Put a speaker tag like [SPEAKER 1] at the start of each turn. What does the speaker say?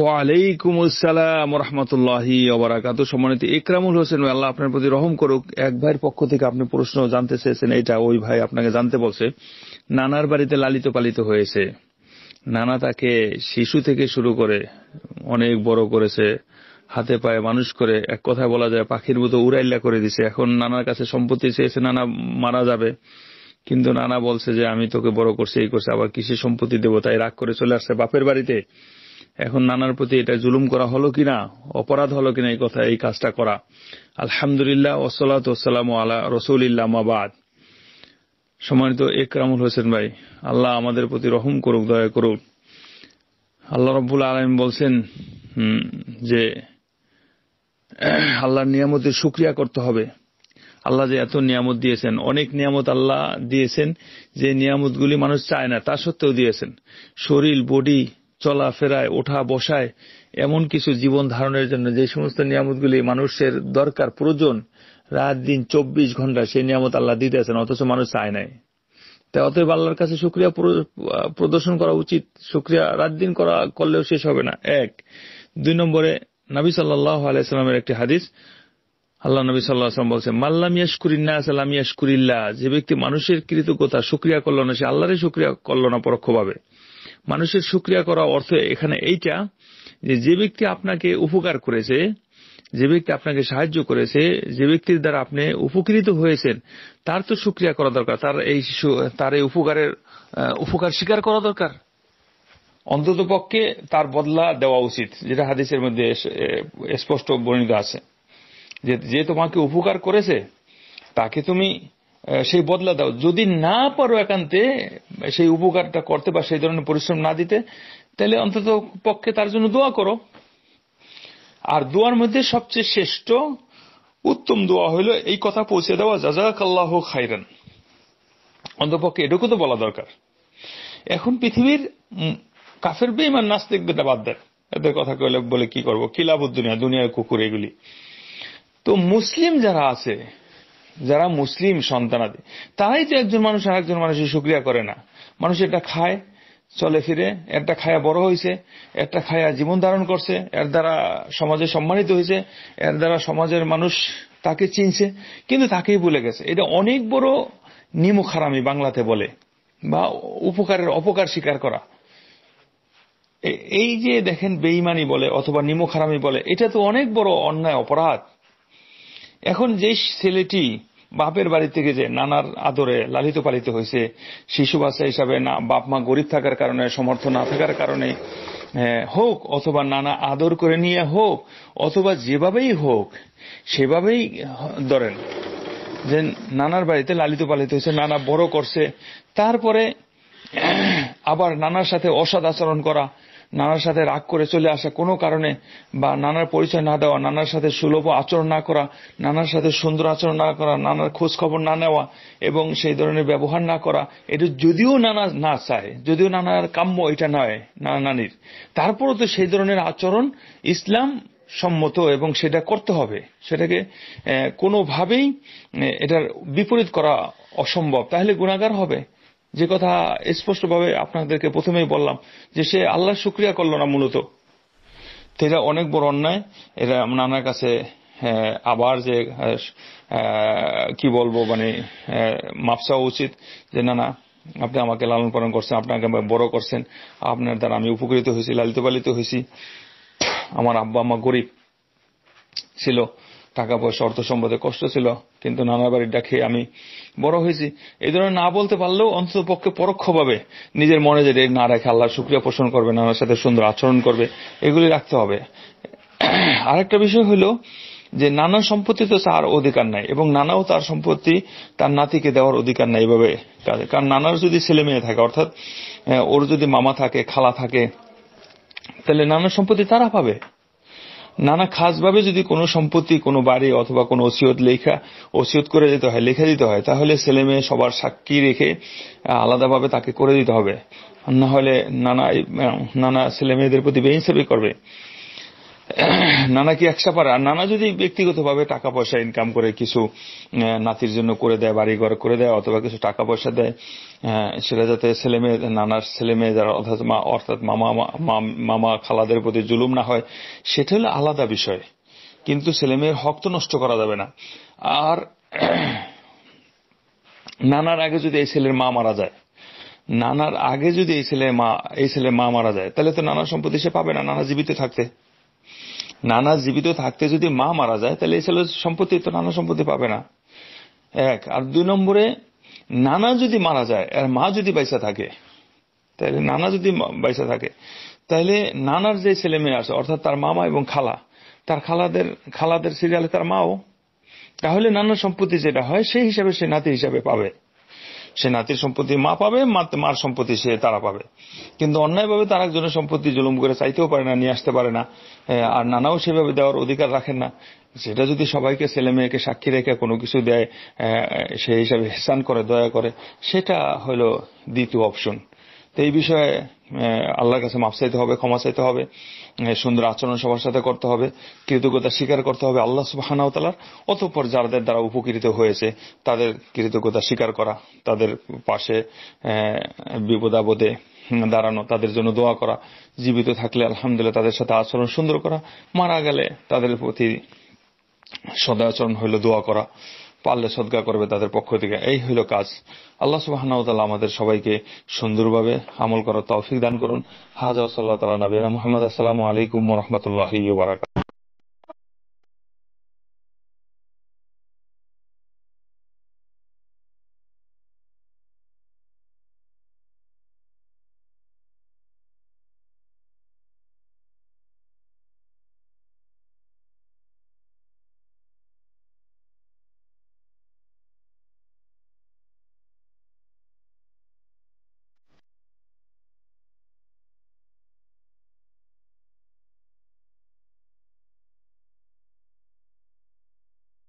[SPEAKER 1] ওয়ালাইকুম আসসালাম রহমতুল্লাহি ওয়া বারাকাতুহু। সম্মানিত ইকরামুল হোসেন ভাই, আল্লাহ আপনার প্রতি রহম করুক। এক ভাইয়ের পক্ষ থেকে আপনি প্রশ্ন জানতে চেয়েছেন, এটা ওই ভাই আপনাকে জানতে বলছে। নানার বাড়িতে লালিত পালিত হয়েছে, নানা তাকে শিশু থেকে শুরু করে অনেক বড় করেছে, হাতে পায়ে মানুষ করে, এক কথায় বলা যায় পাখির মতো উড়াইল্লা করে দিছে। এখন নানার কাছে সম্পত্তি চেয়েছে, নানা মারা যাবে, কিন্তু নানা বলছে যে আমি তোকে বড় করছি, এই করছে, আবার কিসের সম্পত্তি দেবো, তাই রাগ করে চলে আসছে বাপের বাড়িতে। এখন নানার প্রতি এটা জুলুম করা হলো কিনা, অপরাধ হলো কিনা এই কথা, এই কাজটা করা। আলহামদুলিল্লাহ ওয়াসসালাতু ওয়াসসালামু আলা রাসূলিল্লাহ, মা বাদ। সম্মানিত ইকরামুল হোসেন ভাই, আল্লাহ আমাদের প্রতি রহম করুক, দয়া করুক। আল্লাহ রাব্বুল আলামিন বলছেন যে আল্লাহর নিয়ামতের শুকরিয়া করতে হবে। আল্লাহ যে এত নিয়ামত দিয়েছেন, অনেক নিয়ামত আল্লাহ দিয়েছেন, যে নিয়ামতগুলি মানুষ চায় না তা সত্ত্বেও দিয়েছেন। শরীর, বডি, চলাফেরায়, ওঠা বসায়, এমন কিছু জীবন ধারণের জন্য যে সমস্ত নিয়ামতগুলি মানুষের দরকার, প্রয়োজন, রাত দিন 24 ঘন্টা সেই নিয়ামত আল্লাহ দিতেছেন, অথচ মানুষ চায় নাই। তাই অতএব আল্লাহর কাছে শুকরিয়া প্রদর্শন করা উচিত। শুকরিয়া রাত দিন করলেও শেষ হবে না। এক। 2 নম্বরে নবী সাল্লাল্লাহু আলাইহি ওয়াসাল্লামের একটি হাদিস, আল্লাহ নবী সাল্লাল্লাহু আলাইহি ওয়াসাল্লাম বলেছেন, মাল্লাম ইয়াশকুরিন নাস লাম ইয়াশকুরিল্লাহ। যে ব্যক্তি মানুষের কৃতজ্ঞতা, শুকরিয়া করল না, সে আল্লাহরই শুকরিয়া করল না পরোক্ষভাবে। মানুষের শুকরিয়া করা অর্থ এখানে এইটা যে, যে ব্যক্তি আপনাকে উপকার করেছে, যে ব্যক্তি আপনাকে সাহায্য করেছে, যে ব্যক্তির দ্বারা আপনি উপকৃত হয়েছেন, তার তো শুকরিয়া করা দরকার, তার এই উপকার স্বীকার করা দরকার। অন্তত পক্ষে তার বদলা দেওয়া উচিত, যেটা হাদিসের মধ্যে স্পষ্ট বর্ণিত আছে যে তোমাকে উপকার করেছে তাকে তুমি সেই বদলা দাও। যদি না পারো একান্তে সেই উপকারটা করতে বা সেই ধরনের পরিশ্রম না দিতে, তাহলে অন্তত পক্ষে তার জন্য দোয়া করো। আর দোয়ার মধ্যে সবচেয়ে শ্রেষ্ঠ উত্তম দোয়া হলো এই কথা পৌঁছে দেওয়া, জাযাকাল্লাহু খাইরান। অন্ততপক্ষে এটুকু তো বলা দরকার। এখন পৃথিবীর কাফের বেঈমান নাস্তিকদের বাদ দেন, এদের কথা কইলে বলে কি করবো, কিলাবুদ দুনিয়া, দুনিয়ার কুকুর এগুলি। তো মুসলিম যারা আছে, যারা মুসলিম সন্তানাদি, তারাই তো একজন মানুষ আর একজন মানুষের শুকরিয়া করে না। মানুষ এটা খায়, চলে ফিরে, একটা খায়া বড় হয়েছে, একটা খায়া জীবন ধারণ করছে, এর দ্বারা সমাজে সম্মানিত হয়েছে, এর দ্বারা সমাজের মানুষ তাকে চিনছে, কিন্তু তাকেই ভুলে গেছে। এটা অনেক বড় নিমুখারামি বাংলাতে বলে, বা উপকারের অপকার স্বীকার করা। এই যে দেখেন বেঈমানি বলে অথবা নিমুখারামি বলে, এটা তো অনেক বড় অন্যায়, অপরাধ। এখন যে ছেলেটি বাপের বাড়ি থেকে যে নানার আদরে লালিত পালিত হয়েছে, শিশু বাচ্চা হিসাবে, না বাপ মা গরিব থাকার কারণে, সমর্থ না থাকার কারণে হোক, অথবা নানা আদর করে নিয়ে হোক, অথবা যেভাবেই হোক সেভাবেই ধরেন যে নানার বাড়িতে লালিত পালিত হয়েছে, নানা বড় করছে, তারপরে আবার নানার সাথে অসৎ আচরণ করা, নানার সাথে রাগ করে চলে আসা কোনো কারণে, বা নানার পরিচয় না দেওয়া, নানার সাথে সুলভ আচরণ না করা, নানার সাথে সুন্দর আচরণ না করা, নানার খোঁজ খবর না নেওয়া এবং সেই ধরনের ব্যবহার না করা, এটা যদিও নানা না চায়, যদিও নানার কাম্য এটা নয় নানা নানির, তারপরও তো সেই ধরনের আচরণ ইসলাম সম্মত এবং সেটা করতে হবে। সেটাকে কোনোভাবেই এটার বিপরীত করা অসম্ভব, তাহলে গুনাহগার হবে। যে কথা স্পষ্টভাবে আপনাদেরকে প্রথমেই বললাম, যে সে আল্লাহর শুকরিয়া করল না মূলত, তো এটা অনেক বড় অন্যায়। এটা নানার কাছে আবার যে কি বলবো, মানে মাপ চাওয়া উচিত যে না, আপনি আমাকে লালন পালন করছেন, আপনাকে বড় করছেন, আপনার দ্বারা আমি উপকৃত হয়েছি, লালিত পালিত হয়েছি। আমার আব্বা আম্মা গরিব ছিল, টাকা পয়সা অর্থ সম্পদে কষ্ট ছিল, কিন্তু নানার বাড়িটা খেয়ে আমি বড় হয়েছি। এই ধরনের না বলতে পারলেও অন্তত পক্ষে পরোক্ষভাবে নিজের মনে যে না রেখে আল্লাহর শুকরিয়া পোষণ করবে, নানার সাথে সুন্দর আচরণ করবে, এগুলি রাখতে হবে। আরেকটা বিষয় হলো যে নানার সম্পত্তি তো তার অধিকার নাই, এবং নানাও তার সম্পত্তি তার নাতিকে দেওয়ার অধিকার নাই এইভাবে। কারণ নানার যদি ছেলে মেয়ে থাকে, অর্থাৎ ওর যদি মামা থাকে, খালা থাকে, তাহলে নানার সম্পত্তি তারা পাবে। নানা খাসভাবে যদি কোনো সম্পত্তি, কোনো বাড়ি অথবা কোনো ওসিয়ত করে দিতে হয়, লিখে দিতে হয়, তাহলে ছেলে মেয়ে সবার সাক্ষী রেখে আলাদাভাবে তাকে করে দিতে হবে, না হলে নানা ছেলে মেয়েদের প্রতি বেইনসাফি করবে। নানা কি একসা পারে? আর নানা যদি ব্যক্তিগতভাবে টাকা পয়সা ইনকাম করে কিছু নাতির জন্য করে দেয়, বাড়ি ঘর করে দেয়, অথবা কিছু টাকা পয়সা দেয়, সেটা যাতে ছেলে মেয়ে, নানার ছেলে মেয়ে যারা অর্থাৎ মামা মামা খালাদের প্রতি জুলুম না হয়, সেটা হলো আলাদা বিষয়। কিন্তু ছেলে মেয়ের হক তো নষ্ট করা যাবে না। আর নানার আগে যদি এই ছেলের মা মারা যায়, নানার আগে যদি এই ছেলের মা মারা যায়, তাহলে তো নানার সম্পত্তি সে পাবে না নানা জীবিত থাকতে। নানা জীবিত থাকতে যদি মা মারা যায়, তাহলে এই ছেলের সম্পত্তি তো নানা সম্পত্তি পাবে না, এক। আর 2 নম্বরে, নানা যদি মারা যায় আর মা যদি বাইসা থাকে, তাহলে নানা যদি বাইসা থাকে, তাহলে নানার যে ছেলে মেয়ে আছে, অর্থাৎ তার মামা এবং খালা, তার খালাদের সিরিয়ালে তার মাও, তাহলে নানার সম্পত্তি যেটা হয় সেই হিসাবে সে নাতি হিসাবে পাবে। সে নাতির সম্পত্তি মা পাবে, মার সম্পত্তি সে তারা পাবে। কিন্তু অন্যায়ভাবে তার একজনের সম্পত্তি জুলুম করে চাইতেও পারে না, নিয়ে আসতে পারে না, আর নানাও সেভাবে দেওয়ার অধিকার রাখেন না। সেটা যদি সবাইকে, ছেলে মেয়েকে সাক্ষী রেখে কোনো কিছু দেয়, সেই হিসাবে ইহসান করে, দয়া করে, সেটা হলো দ্বিতীয় অপশন। তো এই বিষয়ে আল্লাহর কাছে মাফ চাইতে হবে, ক্ষমা চাইতে হবে, সুন্দর আচরণ সবার সাথে করতে হবে, কৃতজ্ঞতা স্বীকার করতে হবে আল্লাহ সুবহানাহু ওয়া তাআলার। অতঃপর যাদের দ্বারা উপকৃত হয়েছে তাদের কৃতজ্ঞতা স্বীকার করা, তাদের পাশে বিপদ আপদে দাঁড়ানো, তাদের জন্য দোয়া করা, জীবিত থাকলে আলহামদুলিল্লাহ তাদের সাথে আচরণ সুন্দর করা, মারা গেলে তাদের প্রতি সদাচরণ হইল দোয়া করা, পারলে সদকা করবে তাদের পক্ষ থেকে। এই হইল কাজ। আল্লাহ সুবহানাহু ওয়া তাআলা আমাদের সবাইকে সুন্দরভাবে আমল করার তৌফিক দান করুন। হাযা সাল্লাল্লাহু তাআলা নবিনা মুহাম্মদ। আসসালামু আলাইকুম ওয়া রাহমাতুল্লাহি ওয়া বারাকাতুহু।